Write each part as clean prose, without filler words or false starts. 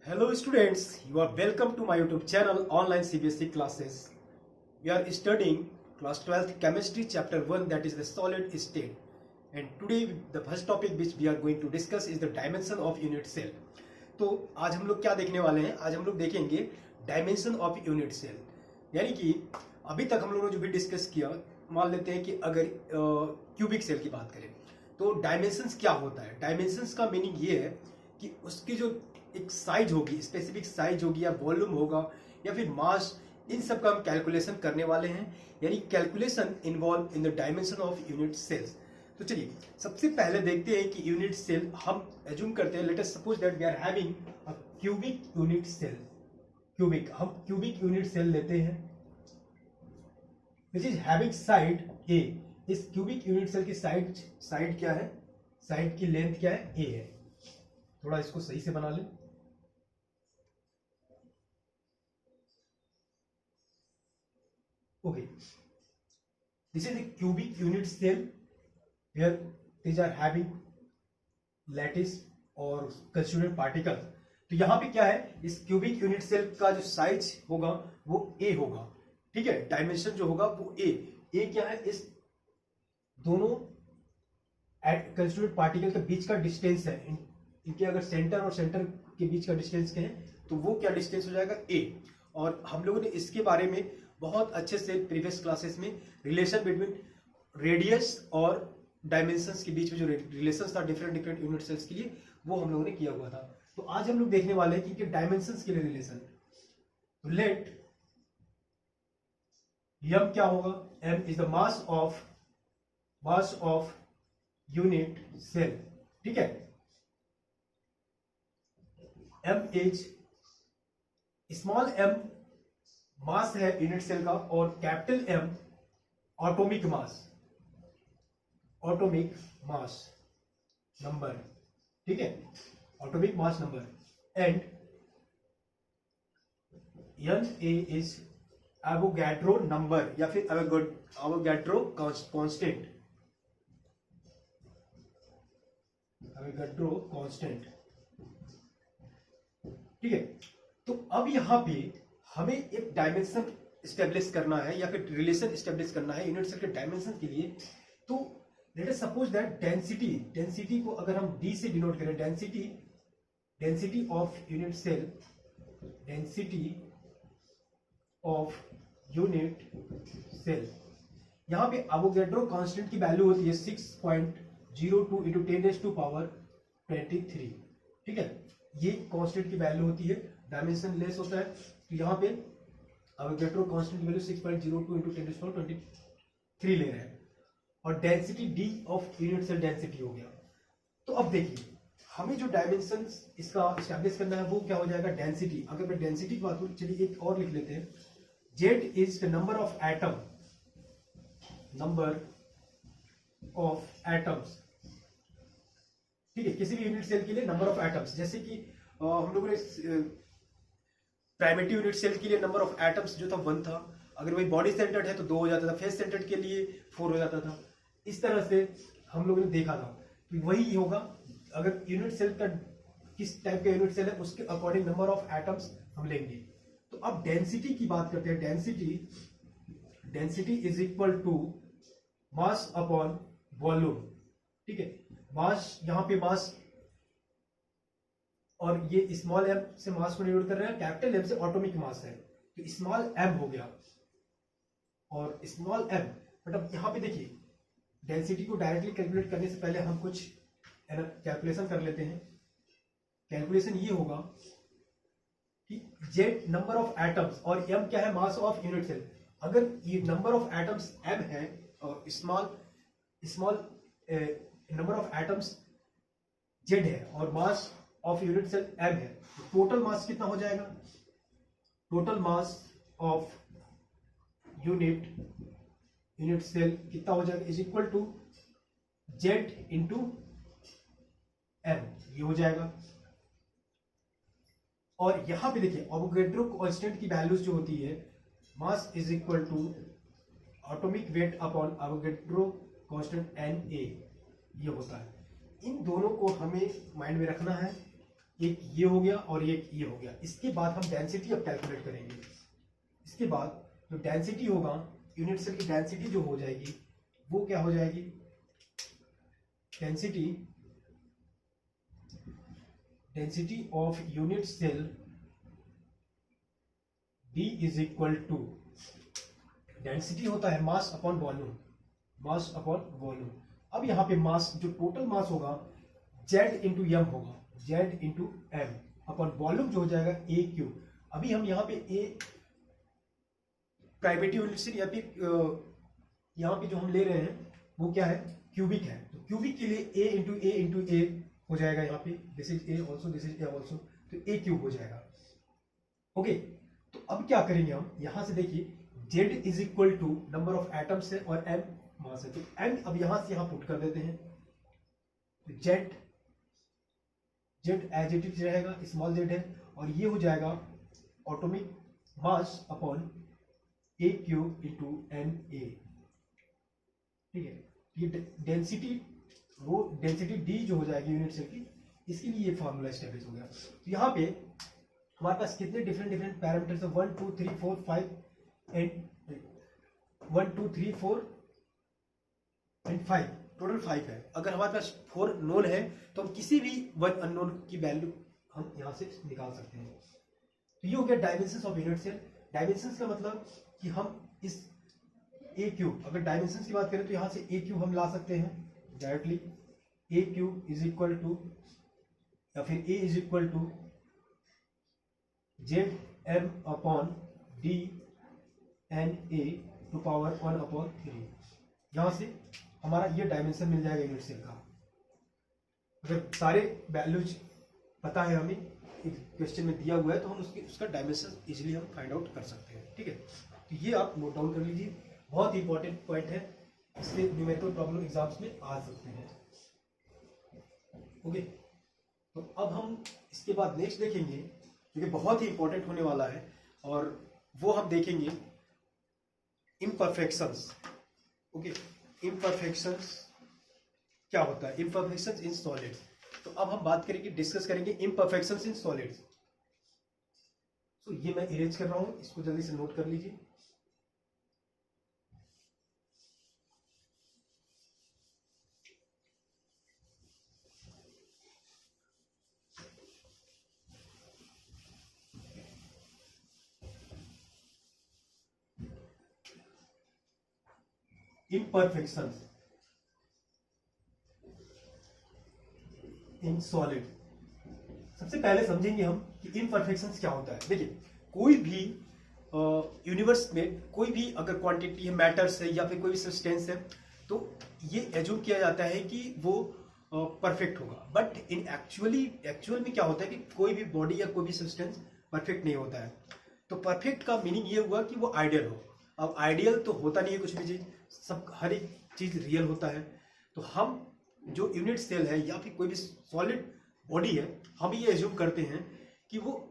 Hello students, you are welcome to my YouTube channel Online CBSE Classes. We are studying class 12th chemistry chapter 1, that is the solid state. And today the first topic which we are going to discuss is the dimension of unit cell. तो आज हम लोग क्या देखने वाले हैं? आज हम लोग देखेंगे डायमेंशन ऑफ यूनिट सेल। यानी कि अभी तक हम लोगों ने जो भी डिस्कस किया, मान लेते हैं कि अगर क्यूबिक सेल की बात करें तो डायमेंशंस क्या होता है। डायमेंशंस का मीनिंग ये है कि उसकी जो एक साइज होगी, स्पेसिफिक साइज होगी या वॉल्यूम होगा या फिर मास, इन सब का हम कैलकुलेशन करने वाले हैं। यानी calculation involve in the dimension of unit cells. तो चलिए सबसे पहले देखते हैं कि यूनिट सेल हम एज्यूम करते हैं, let us suppose that we are having a cubic unit cell. हम क्यूबिक यूनिट सेल लेते हैं which is having side a. इस क्यूबिक यूनिट सेल की साइड क्या है, साइड की लेंथ क्या है, ए है। थोड़ा इसको सही से बना लें। Okay, this is a cubic unit cell where these are having lattice और constituent particle। तो यहाँ पे क्या है, इस क्यूबिक यूनिट सेल का जो साइज होगा वो a होगा, ठीक है। डायमेंशन जो होगा वो a क्या है, इस दोनों कंस्टिट्यूएंट पार्टिकल के बीच का डिस्टेंस है। इनके अगर सेंटर और सेंटर के बीच का डिस्टेंस कहें तो वो क्या डिस्टेंस हो जाएगा, a। और हम लोगों ने इसके बारे में बहुत अच्छे से प्रीवियस क्लासेस में रिलेशन बिटवीन रेडियस और डायमेंशंस के बीच में जो रिलेशन था डिफरेंट यूनिट सेल्स के लिए, वो हम लोगों ने किया हुआ था। तो आज हम लोग देखने वाले हैं कि डायमेंशंस के लिए रिलेशन। तो लेट m क्या होगा, m is the mass of unit cell, ठीक है। m is small m mass है यूनिट सेल का, और capital M atomic mass number, ठीक है, atomic mass number. And Na is Avogadro number या फिर एवोगैड्रो कांस्टेंट, ठीक है। तो अब यहां पे हमें एक डायमेंशन स्टेब्लिश करना है या फिर रिलेशन स्टेब्लिश करना है यूनिट सेल के डायमेंशन के लिए। तो late us suppose that density को अगर हम d से डिनोट करें, डेंसिटी ऑफ यूनिट सेल, यहां पे एवोगैड्रो कांस्टेंट की वैल्यू होती है 6.02 इंटू 10⁻23, ठीक है। ये कांस्टेंट की वैल्यू होती है, डायमेंशन लेस होता है। तो यहाँ पे एवोगैड्रो कांस्टेंट की वैल्यू 6.02 इंटू 10⁻23 ले रहे हैं, और density D of unit cell density हो गया। तो अब देखिए हमें जो डायमेंशन इसका एस्टैब्लिश करना है वो क्या हो जाएगा, डेंसिटी। अगर मैं डेंसिटी की बात करूं, चलिए एक और लिख लेते हैं, Z is the number of atoms, ठीक है। किसी भी यूनिट सेल के लिए नंबर ऑफ एटम्स, जैसे कि हम लोगों ने प्राइमेटिव यूनिट सेल के लिए नंबर ऑफ एटम्स जो था 1 था। अगर वही बॉडी सेंटर्ड है तो 2 हो जाता था, फेस सेंटर्ड के लिए 4 हो जाता था। इस तरह से हम लोगों ने देखा था। तो वही होगा, अगर यूनिट सेल का किस टाइप का यूनिट सेल है उसके अकॉर्डिंग नंबर ऑफ एटम्स हम लेंगे। तो अब डेंसिटी की बात करते हैं। Density is equal to mass upon volume, ठीक है। मास, यहाँ पे मास, और ये स्मॉल m से मास को डिनोट कर रहे हैं, कैपिटल M से ऑटोमिक मास है, तो स्मॉल m हो गया और स्मॉल m। बट अब यहाँ पे देखिए डेंसिटी को डायरेक्टली कैलकुलेट करने से पहले हम कुछ कैलकुलेशन कर लेते हैं। कैलकुलेशन ये होगा कि जेड नंबर ऑफ एटम्स और m क्या है, मास ऑफ यूनिट सेल। अगर ये नंबर ऑफ एटम्स m है और small number of atoms z है और mass of unit cell m है, तो टोटल मास कितना हो जाएगा, total mass of unit cell कितना हो जाएगा, is equal to z into m, ये हो जाएगा। और यहां पे देखिए एवोगैड्रो कांस्टेंट की वैल्यूज जो होती है, mass is equal to atomic weight upon Avogadro constant Na, ये होता है। इन दोनों को हमें माइंड में रखना है एक ये हो गया और एक ये हो गया। इसके बाद हम डेंसिटी अब कैलकुलेट करेंगे। इसके बाद जो डेंसिटी होगा, यूनिट सेल की डेंसिटी जो हो जाएगी वो क्या हो जाएगी, density of unit cell D is equal to, density होता है mass upon volume, mass upon volume. अब यहाँ पे मास, जो टोटल मास होगा Z इंटू एम होगा, Z into M upon volume जो हो जाएगा A क्यूब। अभी हम यहाँ पे A प्राइवेट यूनिट से या फिर यहाँ पे जो हम ले रहे हैं वो क्या है, क्यूबिक है। तो क्यूबिक के लिए A इंटू ए हो जाएगा यहाँ पे, this is A also, this is A also, तो A क्यूब हो जाएगा। ओके, तो अब क्या करेंगे हम, यहां से देखिए Z is equal to number of atoms है और M मास है, तो M अब यहां से यहां पुट कर देते हैं। तो Z एज इट इज रहेगा, स्मॉल z है, और ये हो जाएगा atomic mass upon A cube into Na। ठीक है, ये डेंसिटी, वो डेंसिटी D जो हो जाएगी यूनिट सेल की, इसके लिए ये फॉर्मूला एस्टेब्लिश हो गया। तो यहाँ पे हमारे पास कितने डिफरेंट पैरामीटर्स है, 1 2 3 4 5 एंड 1 2 3 4 एंड 5, टोटल 5 है। अगर हमारे पास 4 नोन है तो हम किसी भी 1 अननोन की वैल्यू हम यहाँ से निकाल सकते हैं। तो ये हो गया dimensions of unit cell. Dimensions का मतलब कि हम इस ए क्यूब, अगर डायमेंशंस की बात करें तो यहाँ से ए क्यूब हम ला सकते हैं directly, a cube is equal to, या फिर a is equal to Z M upon D N a to power 1/3। यहां से हमारा ये डायमेंशन मिल जाएगा यूनिट सेल का। अगर सारे वैल्यूज पता है हमें, एक क्वेश्चन में दिया हुआ है, तो हम उसका डायमेंशन इजीली हम फाइंड आउट कर सकते हैं। ठीक है, तो ये आप नोट डाउन कर लीजिए, बहुत इंपॉर्टेंट पॉइंट है, इससे न्यूमेरिकल प्रॉब्लम एग्जाम्स में आ सकते हैं। ओके, तो अब हम इसके बाद नेक्स्ट देखेंगे जो कि बहुत ही इंपॉर्टेंट होने वाला है, और वो हम देखेंगे इम्परफेक्शंस। ओके, इम्परफेक्शंस क्या होता है, इम्परफेक्शंस इन सॉलिड। तो अब हम बात करेंगे, डिस्कस करेंगे इम्परफेक्शंस इन सॉलिड्स। तो ये मैं इरेज कर रहा हूं, इसको जल्दी से नोट कर लीजिए। imperfections in solid. सबसे पहले समझेंगे हम कि इम्परफेक्शंस क्या होता है। देखिए, कोई भी यूनिवर्स में कोई भी अगर क्वांटिटी है, मैटर्स है या फिर कोई भी सब्सटेंस है, तो ये एज्यूम किया जाता है कि वो परफेक्ट होगा। बट इन एक्चुअल में क्या होता है कि कोई भी बॉडी या कोई भी सब्सटेंस परफेक्ट नहीं होता है। तो परफेक्ट का मीनिंग ये हुआ कि वो आइडियल हो। अब आइडियल तो होता नहीं है कुछ भी चीज, सब हर एक चीज रियल होता है। तो हम जो यूनिट सेल है या फिर कोई भी सॉलिड बॉडी है, हम ये एज्यूम करते हैं कि वो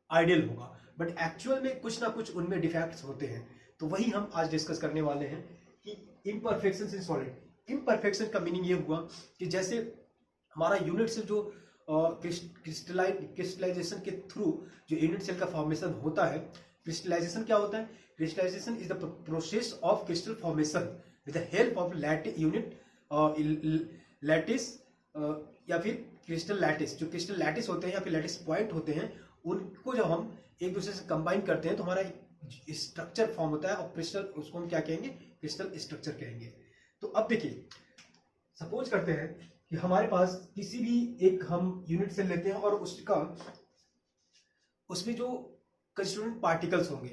आइडियल होगा, बट एक्चुअल में कुछ ना कुछ उनमें डिफेक्ट्स होते हैं। तो वही हम आज डिस्कस करने वाले हैं कि इम्परफेक्शंस इन सॉलिड। इम्परफेक्शन का मीनिंग ये हुआ कि जैसे हमारा यूनिट से जो क्रिस्टलाइजेशन के थ्रू जो यूनिट सेल का फॉर्मेशन होता है, क्रिस्टलाइजेशन क्या होता है, crystallisation is the process of crystal formation with the help of lattice या फिर क्रिस्टल लैटिस। जो क्रिस्टल लैटिस होते हैं या फिर लैटिस पॉइंट होते हैं, उनको जब हम एक दूसरे से कंबाइन करते हैं तो हमारा स्ट्रक्चर फॉर्म होता है, और क्रिस्टल, उसको हम क्या कहेंगे, क्रिस्टल स्ट्रक्चर कहेंगे। तो अब देखिए, सपोज करते हैं कि हमारे पास किसी भी एक हम यूनिट सेल लेते हैं और उसमें जो कंस्टिट्यूएंट पार्टिकल्स होंगे,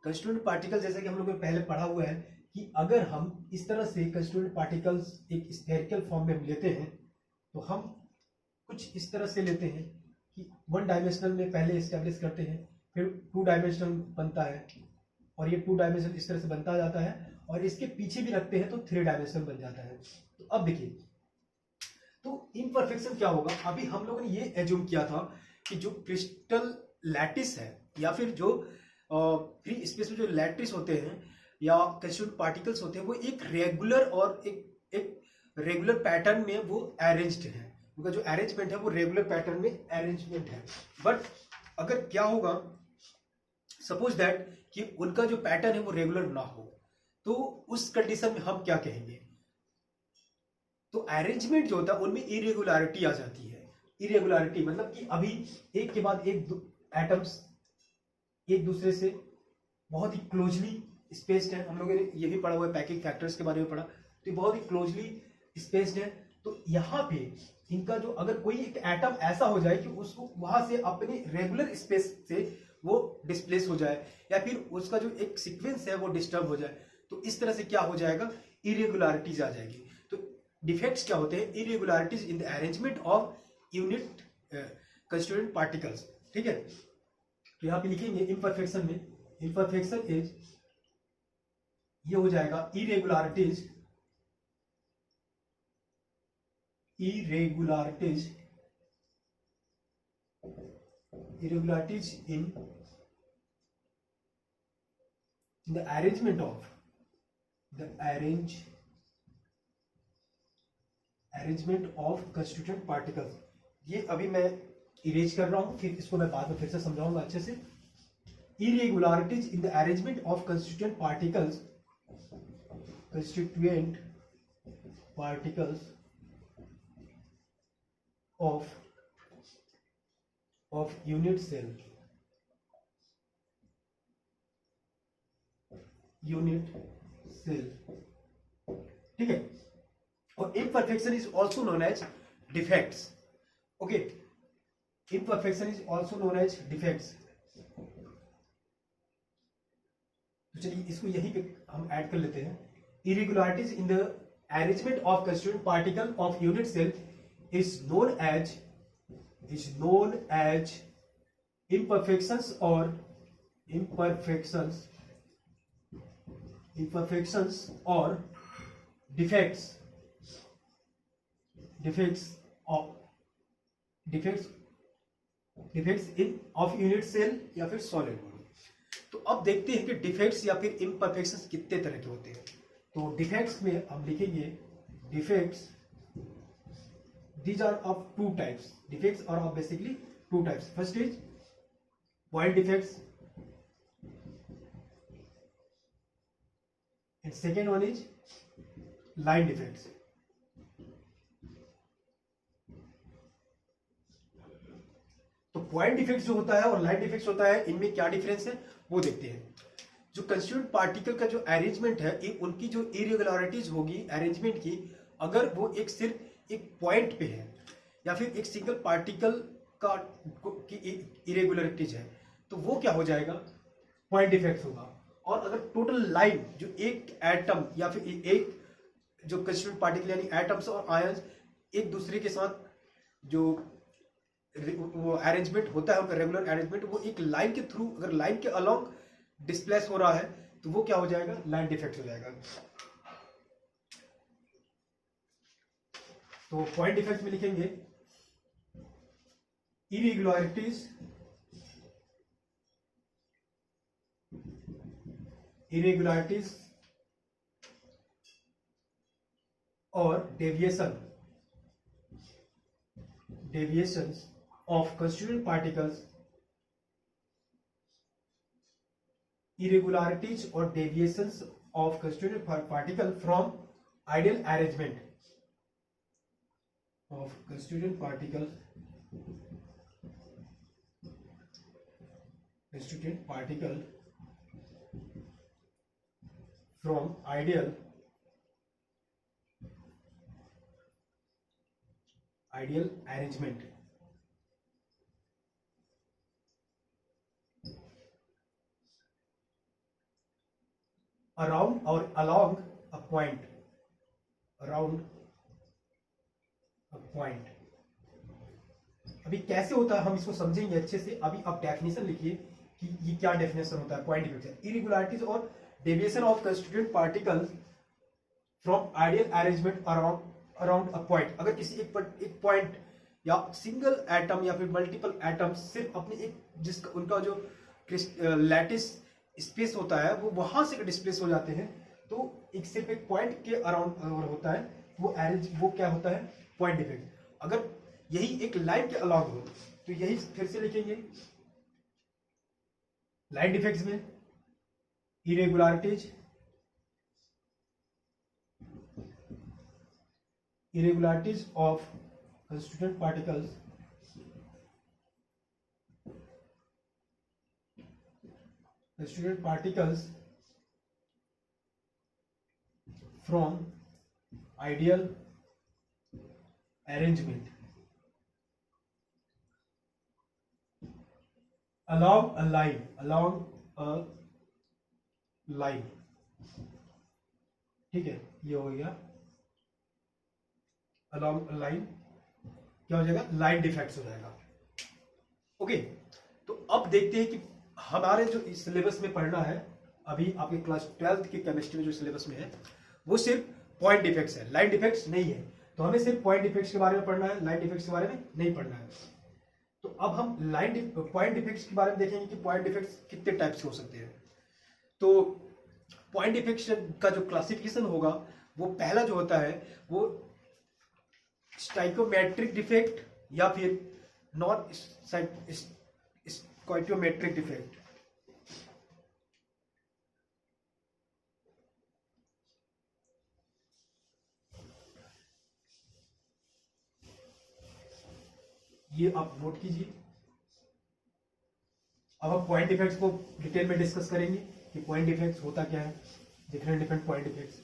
कंस्टिट्यूएंट पार्टिकल जैसे कि हम लोगों ने पहले पढ़ा हुआ है कि अगर हम इस तरह से कंस्टिट्यूएंट पार्टिकल्स एक स्फेरिकल फॉर्म में हम लेते हैं, तो हम कुछ इस तरह से लेते हैं कि 1 डायमेंशनल में पहले एस्टेब्लिश करते हैं, फिर 2 डायमेंशनल बनता है, और ये 2 डायमेंशनल इस तरह से बनता जाता है, और इसके पीछे भी रखते हैं तो 3 डायमेंशनल बन जाता है। तो अब देखिए, तो इम्परफेक्शन क्या होगा। अभी हम लोगों ने ये एज्यूम किया था कि जो क्रिस्टल लैटिस है या फिर जो फ्री स्पेस में जो लैटिस होते हैं या कंस्टिट्यूएंट पार्टिकल्स होते हैं, वो एक रेगुलर और एक रेगुलर पैटर्न में वो अरेंज्ड है, उनका जो अरेंजमेंट है वो रेगुलर पैटर्न में अरेंजमेंट है। बट अगर क्या होगा, सपोज दैट कि उनका जो पैटर्न है वो रेगुलर ना हो, तो उस कंडीशन में हम क्या कहेंगे, तो अरेंजमेंट जो होता है उनमें इरेगुलरिटी आ जाती है। इरेगुलरिटी मतलब कि अभी एक के बाद एक एटम्स एक दूसरे से बहुत ही क्लोजली स्पेस्ड है। हम लोगों ने ये भी पढ़ा हुआ है, पैकिंग फैक्टर्स के बारे में पढ़ा, तो ये बहुत ही क्लोजली स्पेस्ड है। तो यहाँ पे इनका जो अगर कोई एक एटम ऐसा हो जाए कि उसको वहां से अपने रेगुलर स्पेस से वो डिस्प्लेस हो जाए, या फिर उसका जो एक सीक्वेंस है वो डिस्टर्ब हो जाए, तो इस तरह से क्या हो जाएगा, इरेगुलरिटीज आ जाएगी। तो डिफेक्ट्स क्या होते हैं, irregularities in the arrangement of unit constituent particles. ठीक है, तो यहाँ पे लिखेंगे इम्परफेक्शन में, इम्परफेक्शन इज, ये हो जाएगा irregularities, irregularities in the arrangement of constituent particles। ये अभी मैं इरेज कर रहा हूं, फिर इसको मैं बाद में फिर से समझाऊंगा अच्छे से। irregularities in the arrangement of constituent particles of unit cell ठीक है। और imperfection is also known as defects। Okay, imperfection is also known as defects। तो चलिए इसको यहीं पे हम ऐड कर लेते हैं। irregularities in the arrangement of constituent particle of unit cell is known as imperfections or defects in of unit cell या फिर सॉलिड बॉडी। तो अब देखते हैं कि डिफेक्ट्स या फिर इम्परफेक्शंस कितने तरह के होते हैं। तो डिफेक्ट्स में हम लिखेंगे defects, these are of two types। defects are of basically two types। first is point defects and second one is line defects। तो पॉइंट डिफेक्ट्स जो होता है और लाइन डिफेक्ट्स होता है, इनमें क्या डिफरेंस है वो देखते हैं। जो कंस्टिट्यूएंट पार्टिकल का जो अरेंजमेंट है, उनकी जो इरेगुलरिटीज होगी अरेंजमेंट की, अगर वो एक सिर्फ एक पॉइंट पे है या फिर एक सिंगल पार्टिकल का की इरेगुलरिटीज है, तो वो क्या हो जाएगा, पॉइंट डिफेक्ट होगा। और अगर टोटल लाइन जो एक एटम या फिर एक जो कंस्टिट्यूएंट पार्टिकल यानी एटम्स और आयंस एक दूसरे के साथ जो वो अरेंजमेंट होता है, उनका रेगुलर अरेंजमेंट, वो एक लाइन के थ्रू अगर लाइन के अलोंग डिस्प्लेस हो रहा है, तो वो क्या हो जाएगा, लाइन डिफेक्ट हो जाएगा। तो पॉइंट डिफेक्ट में लिखेंगे इरेगुलरिटीज और deviations of constituent particles, irregularities or deviations of constituent particle from ideal arrangement of constituent particle from ideal arrangement। around or along a point, अभी कैसे होता है हम इसको समझेंगे अच्छे से। अभी आप डेफिनेशन लिखिए कि ये क्या डेफिनेशन होता है पॉइंट डिफेक्ट। इरेगुलरिटीज और deviation of constituent particles from ideal arrangement around a point. अगर किसी एक पॉइंट या सिंगल एटम या फिर मल्टीपल एटम सिर्फ अपने एक जिसका उनका जो लैटिस स्पेस होता है वो वहां से डिस्प्लेस हो जाते हैं, तो एक सिर्फ एक पॉइंट के अराउंड होता है वो क्या होता है, पॉइंट डिफेक्ट। अगर यही एक लाइन के अलॉन्ग हो, तो यही फिर से लिखेंगे लाइन डिफेक्ट्स में irregularities of constituent particles from ideal arrangement along a line, ठीक है, ये हो गया along a line, क्या हो जाएगा, लाइन डिफेक्ट्स हो जाएगा। ओके, तो अब देखते हैं कि हमारे जो इस सिलेबस में पढ़ना है, अभी आपके क्लास 12th की केमिस्ट्री में जो सिलेबस में है वो सिर्फ पॉइंट डिफेक्ट्स है, लाइन डिफेक्ट्स नहीं है। तो हमें सिर्फ पॉइंट डिफेक्ट्स के बारे में पढ़ना है, लाइन डिफेक्ट्स के बारे में नहीं पढ़ना है। तो अब हम पॉइंट डिफेक्ट्स के बारे में देखेंगे कि पॉइंट डिफेक्ट्स कितने टाइप्स के हो सकते हैं। तो पॉइंट डिफेक्ट्स का जो क्लासिफिकेशन होगा, वो पहला जो होता है वो स्टाइकोमेट्रिक डिफेक्ट या फिर नॉन स्टोइकोमेट्रिक डिफेक्ट। ये आप नोट कीजिए। अब हम पॉइंट डिफेक्ट्स को डिटेल में डिस्कस करेंगे कि पॉइंट डिफेक्ट्स होता क्या है, डिफरेंट पॉइंट डिफेक्ट्स।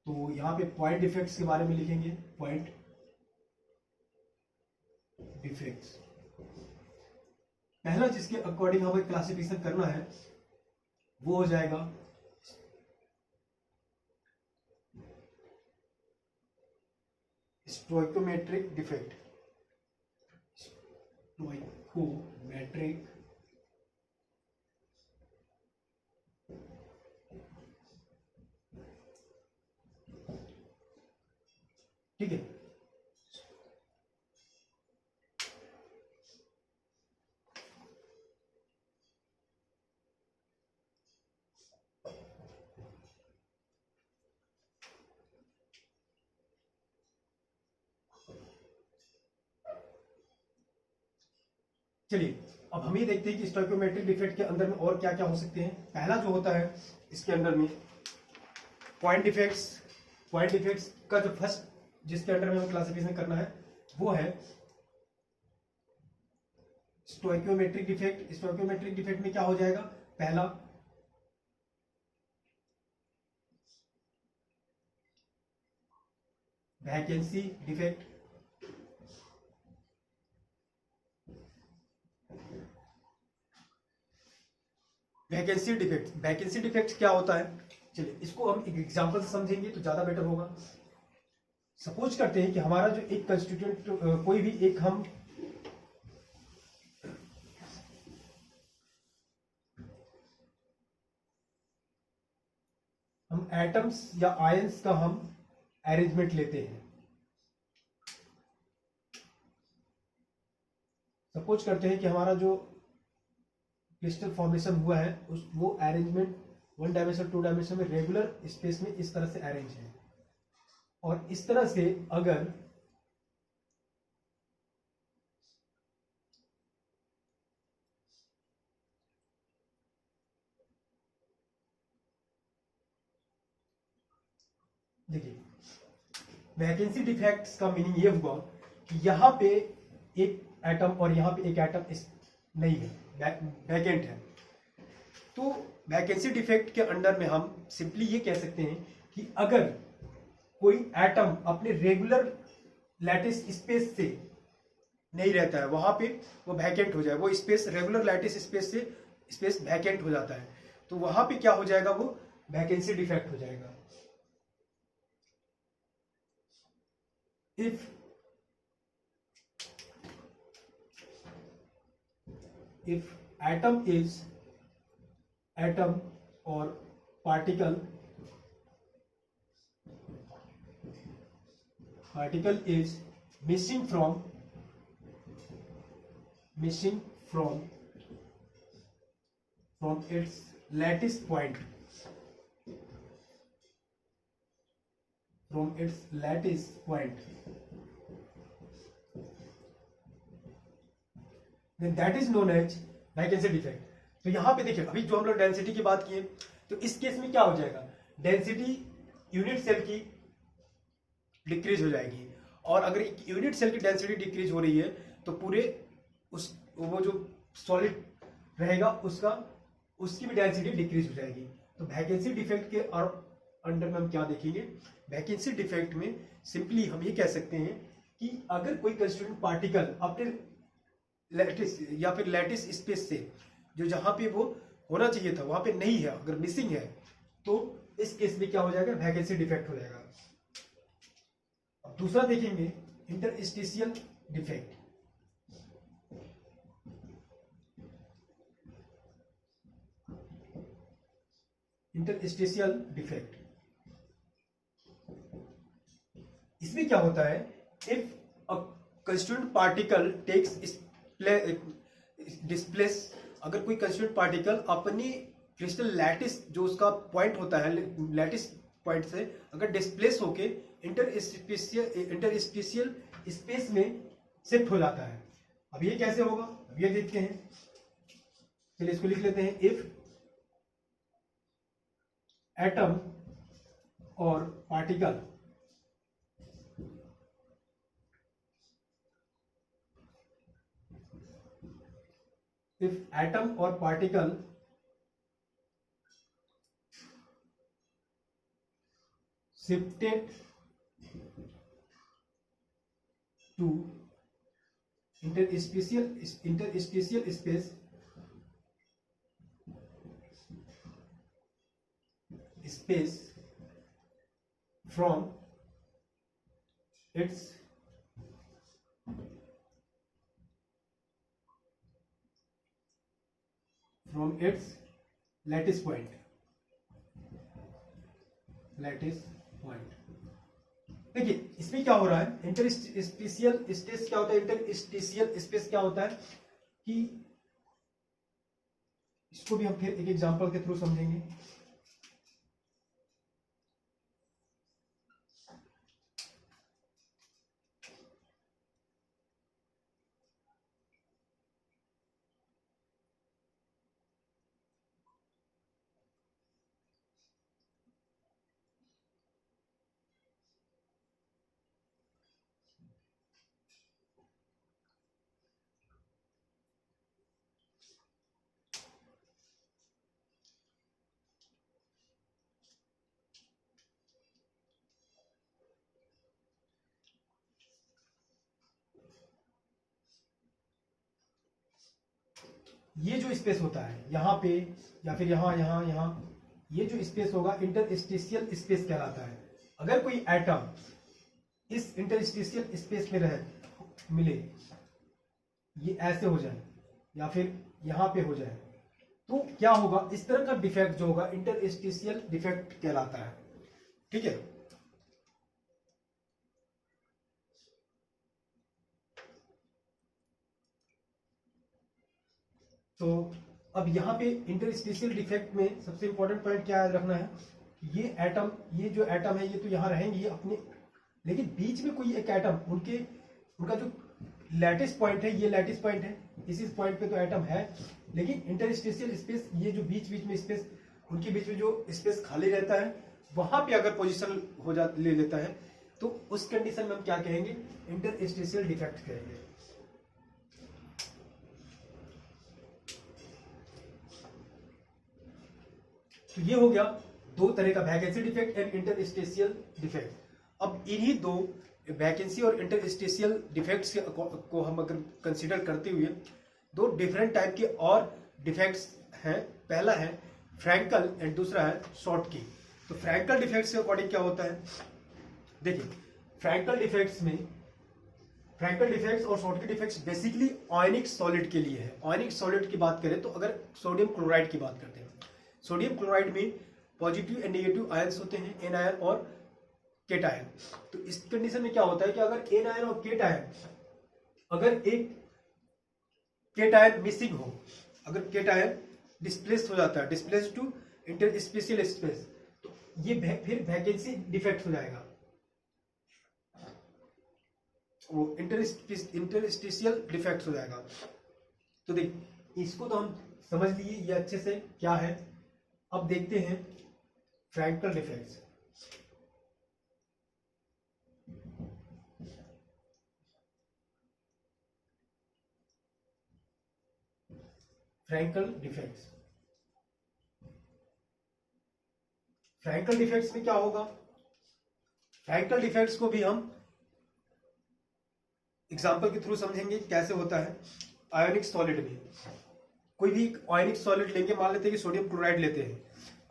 तो यहां पे पॉइंट डिफेक्ट्स के बारे में लिखेंगे, पॉइंट डिफेक्ट्स। पहला जिसके अकॉर्डिंग हमें क्लासिफिकेशन करना है वो हो जाएगा स्टोइकोमेट्रिक डिफेक्ट। स्टोइकोमेट्रिक ठीक है। चलिए अब हम ये देखते हैं कि स्टोइकोमेट्रिक डिफेक्ट के अंदर में और क्या क्या हो सकते हैं। पहला जो होता है इसके अंदर में पॉइंट डिफेक्ट्स का जो फर्स्ट जिसके अंडर में हमें क्लासिफिकेशन करना है वो है स्टोइकोमेट्रिक डिफेक्ट। स्टोइकोमेट्रिक डिफेक्ट में क्या हो जाएगा, पहला वैकेंसी डिफेक्ट। वैकेंसी डिफेक्ट क्या होता है, चलिए इसको हम एक एग्जांपल से समझेंगे तो ज्यादा बेटर होगा। सपोज करते हैं कि हमारा जो एक कंस्टिट्यूएंट कोई भी एक हम एटम्स या आयंस का हम अरेंजमेंट लेते हैं। सपोज करते हैं कि हमारा जो क्रिस्टल फॉर्मेशन हुआ है वो अरेंजमेंट 1 डायमेंशन 2 डायमेंशन में रेगुलर स्पेस में इस तरह से अरेंज है। और इस तरह से अगर देखिए वैकेंसी डिफेक्ट्स का मीनिंग ये हुआ कि यहां पे एक एटम और यहां पे एक एटम नहीं है, वैकेंट है। तो वैकेंसी डिफेक्ट के अंडर में हम सिंपली ये कह सकते हैं कि अगर कोई एटम अपने रेगुलर लैटिस स्पेस से नहीं रहता है, वहां पे वो वैकेंट हो जाए, वो स्पेस रेगुलर लैटिस स्पेस से स्पेस वैकेंट हो जाता है, तो वहां पे क्या हो जाएगा, वो वैकेंसी डिफेक्ट हो जाएगा। if atom or particle is missing from its lattice point, from its lattice point, then that is known as vacancy defect. तो यहाँ पे देखिए, अभी जो हम लोग डेंसिटी की बात किए, तो इस केस में क्या हो जाएगा, डेंसिटी यूनिट सेल की डिक्रीज हो जाएगी, और अगर यूनिट सेल की डेंसिटी डिक्रीज हो रही है तो पूरे वो जो सॉलिड रहेगा उसकी भी डेंसिटी डिक्रीज हो जाएगी। तो वैकेंसी डिफेक्ट के और अंडर में हम क्या देखेंगे, वैकेंसी डिफेक्ट में सिंपली हम ये कह सकते हैं कि अगर कोई कंस्टिट्यूएंट पार्टिकल अपने लैटिस या फिर लैटिस स्पेस से जो जहां पे वो होना चाहिए था वहां पे नहीं है, अगर मिसिंग है, तो इस केस में क्या हो जाएगा, वैकेंसी डिफेक्ट हो जाएगा। अब दूसरा देखेंगे इंटरस्टिशियल डिफेक्ट। इंटरस्टिशियल डिफेक्ट, इसमें क्या होता है, if a constituent particle takes displace, अगर कोई कंस्टिट्यूएंट पार्टिकल अपनी क्रिस्टल लैटिस जो उसका पॉइंट होता है, लैटिस पॉइंट से अगर डिस्प्लेस होके इंटरस्टिशियल स्पेस में शिफ्ट हो जाता है। अब ये कैसे होगा, अब ये देखते हैं, चलिए इसको लिख लेते हैं। इफ एटम और particle shifted to interstitial space from its lattice point। देखिए इसमें क्या हो रहा है, इंटरस्टिशियल स्पेस क्या होता है, इंटरस्टिशियल स्पेस क्या होता है कि इसको भी हम फिर एक एग्जांपल के थ्रू समझेंगे। ये जो स्पेस होता है यहाँ पे या फिर यहाँ, ये जो स्पेस होगा इंटरस्टिशियल स्पेस कहलाता है। अगर कोई एटम इस इंटरस्टिशियल स्पेस में रहे, मिले, ये ऐसे हो जाए या फिर यहाँ पे हो जाए, तो क्या होगा, इस तरह का डिफेक्ट जो होगा इंटरस्टिशियल डिफेक्ट कहलाता है। ठीक है, तो अब यहाँ पे इंटरस्टिशियल डिफेक्ट में सबसे इंपॉर्टेंट पॉइंट क्या याद रखना है, ये एटम, ये जो एटम है ये तो यहाँ रहेंगे अपने, लेकिन बीच में कोई एक एटम, उनका जो लैटिस पॉइंट है, ये लैटिस पॉइंट है, इस पॉइंट पे तो एटम है, लेकिन इंटरस्टिशियल स्पेस, ये जो बीच में स्पेस, उनके बीच में जो स्पेस खाली रहता है, वहां पे अगर पोजिशन ले लेता है, तो उस कंडीशन में हम क्या कहेंगे, इंटरस्टिशियल डिफेक्ट कहेंगे। तो ये हो गया दो तरह का, vacancy defect and interstitial defect. अब इन्हीं दो वैकेंसी और इंटरस्टिशियल डिफेक्ट्स को हम अगर कंसीडर करते हुए दो डिफरेंट टाइप के और डिफेक्ट्स हैं। पहला है फ्रैंकल एंड दूसरा है शॉर्टकी। तो फ्रैंकल डिफेक्ट्स के अकॉर्डिंग क्या होता है, देखिए फ्रैंकल डिफेक्ट्स और शॉर्टकी डिफेक्ट्स बेसिकली आयनिक सॉलिड के लिए है। आयनिक सॉलिड की बात करें तो अगर सोडियम क्लोराइड की बात करते हैं, सोडियम क्लोराइड में पॉजिटिव एंड नेगेटिव आयंस होते हैं, एन आयन और केट आयन। तो इस कंडीशन में क्या होता है कि अगर एन आयन और केट आयन, अगर एक केट आयन मिसिंग हो, अगर केट आयन डिस्प्लेस हो जाता है, डिस्प्लेस टू इंटरस्पेशियल स्पेस, तो ये फिर वैकेंसी डिफेक्ट हो जाएगा। वो इंटरस्टिशियल डिफेक्ट्स हो जाएगा। तो देख, इसको तो हम समझ लिए ये अच्छे से क्या है। अब देखते हैं Frenkel defects. Frenkel defects, Frenkel defects में क्या होगा? फ्रैंकल डिफेक्ट्स को भी हम एग्जांपल के थ्रू समझेंगे कैसे होता है। आयोनिक सॉलिड में, कोई भी आयोनिक सॉलिड लेंगे, मान लेते हैं कि सोडियम क्लोराइड लेते हैं,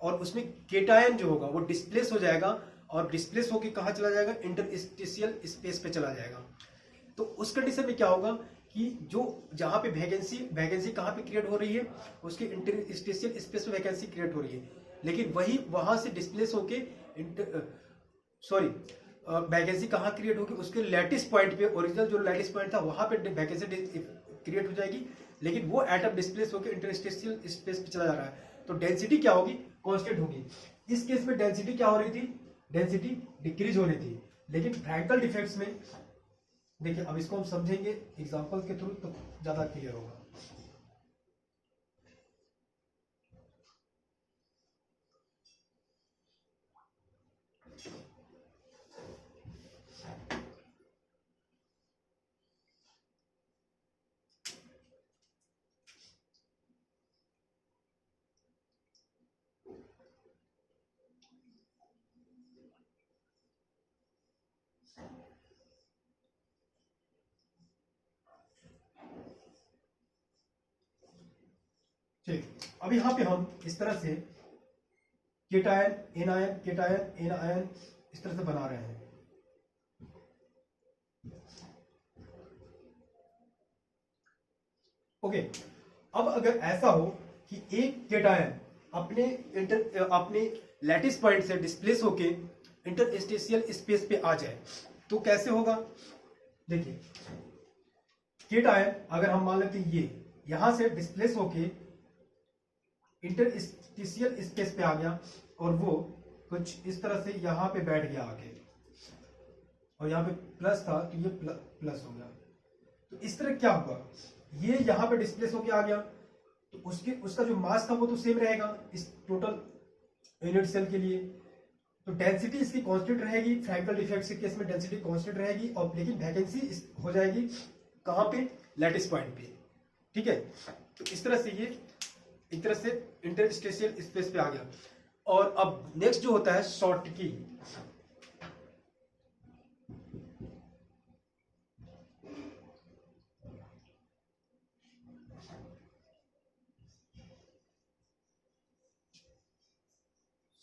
और उसमें केटायन जो होगा वो डिस्प्लेस हो जाएगा, और डिस्प्लेस होकर कहाँ चला जाएगा? इंटरस्टिशियल स्पेस पे चला जाएगा। तो उस कंडीशन में क्या होगा कि जो जहां पे वैकेंसी कहां पे क्रिएट हो रही है? उसके इंटरस्टिशियल स्पेस में वैकेंसी क्रिएट हो रही है, लेकिन वही वहां से डिस्प्लेस होके वैकेंसी कहाँ क्रिएट होगी? उसके लैटिस पॉइंट पे, ओरिजिनल जो लैटिस पॉइंट था वहां पे वैकेंसी क्रिएट हो जाएगी, लेकिन वो एटम डिस्प्लेस होकर इंटरस्टिशियल स्पेस पे चला जा रहा है। तो डेंसिटी क्या होगी? कांस्टेंट होगी। इस केस में डेंसिटी क्या हो रही थी? डेंसिटी डिक्रीज हो रही थी। लेकिन फ्रैंकल डिफेक्ट्स में देखिए, अब इसको हम समझेंगे एग्जांपल के थ्रू तो ज्यादा क्लियर होगा। ठीक, अब यहाँ पे हम इस तरह से केटायन एनायन केटायन एनायन इस तरह से बना रहे हैं। ओके, अब अगर ऐसा हो कि एक केटायन अपने लैटिस पॉइंट से डिस्प्लेस होके इंटरस्टेशियल स्पेस पे आ जाए, तो कैसे होगा? देखिए, केटायन अगर हम मान लेते हैं ये यहां से डिस्प्लेस होके इंटरस्टिशियल स्पेस पे आ गया, और वो कुछ इस तरह से यहां पे बैठ गया आके, और यहाँ पे प्लस था तो ये प्लस हो गया। तो इस तरह क्या हुआ? ये यहाँ पे डिस्प्लेस होके आ गया, तो उसका जो मास था वो तो सेम रहेगा इस टोटल यूनिट सेल के लिए। तो डेंसिटी इसकी कांस्टेंट रहेगी, फ्रैंकल डिफेक्ट के केस में डेंसिटी कांस्टेंट रहेगी, और लेकिन वैकेंसी हो जाएगी कहाँ पे? लैटिस पॉइंट पे। ठीक है, तो इस तरह से ये एक तरह से इंटरस्टेशियल स्पेस पे आ गया। और अब नेक्स्ट जो होता है Schottky.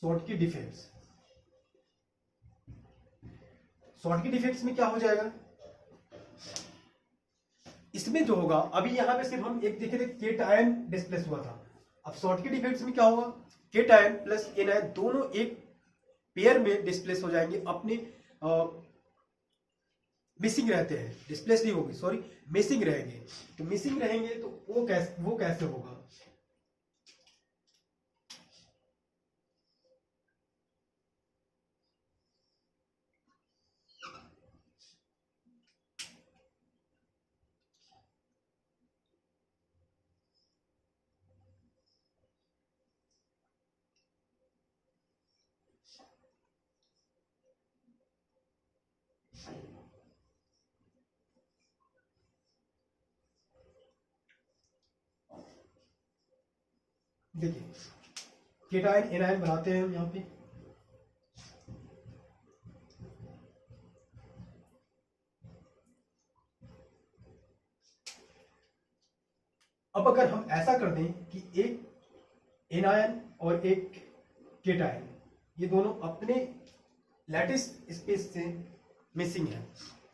Schottky defects, Schottky defects में क्या हो जाएगा? इसमें जो होगा, अभी यहां पे सिर्फ हम एक देखे थे केटायन डिस्प्लेस हुआ था। अब शॉर्टकी डिफेक्ट्स में क्या होगा? केटायन प्लस एनायन दोनों एक पेयर में डिस्प्लेस हो जाएंगे, अपने मिसिंग रहते हैं, डिस्प्लेस नहीं होगी, सॉरी मिसिंग रहेंगे। तो मिसिंग रहेंगे तो वो कैसे होगा? देखिए, केटायन एनायन बनाते हैं हम यहाँ पे, अब अगर हम ऐसा कर दें कि एक एनायन और एक केटायन, ये दोनों अपने लैटिस स्पेस से मिसिंग है,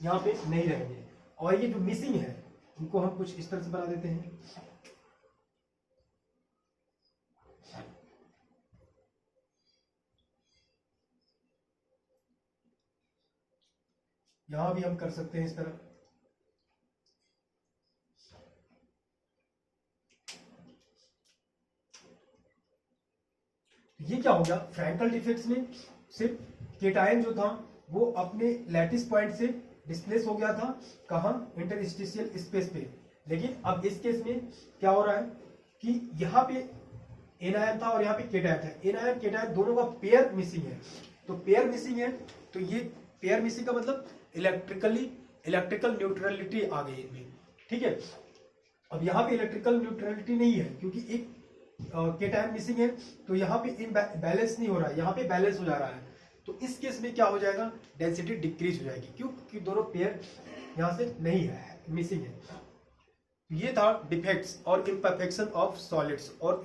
यहाँ पे नहीं रहेंगे, और ये जो मिसिंग है इनको हम कुछ इस तरह से बना देते हैं। यहां भी हम कर सकते हैं इस तरह। ये क्या हो गया? फ्रैंकल डिफेक्ट्स में सिर्फ केटायन जो था वो अपने लैटिस पॉइंट से डिस्प्लेस हो गया था कहाँ, इंटरस्टिशियल स्पेस पे। लेकिन अब इस केस में क्या हो रहा है कि यहाँ पे एनायन था और यहाँ पे केटायन था, एनायन केटायन दोनों का पेयर मिसिंग है। तो पेयर मिसिंग है तो ये पेयर मिसिंग का मतलब इलेक्ट्रिकल न्यूट्रलिटी आ गई इनमें, ठीक है। अब यहाँ पे इलेक्ट्रिकल न्यूट्रलिटी नहीं है क्योंकि एक केटायन मिसिंग है, तो यहाँ पे बैलेंस नहीं हो रहा है, यहाँ पे बैलेंस हो जा रहा है। तो इस केस में क्या हो जाएगा, डेंसिटी डिक्रीज हो जाएगी। क्यों? क्योंकि दोनों पेयर यहाँ से नहीं है, मिसिंग है। ये था डिफेक्ट्स और इम्परफेक्शन ऑफ सॉलिड्स। और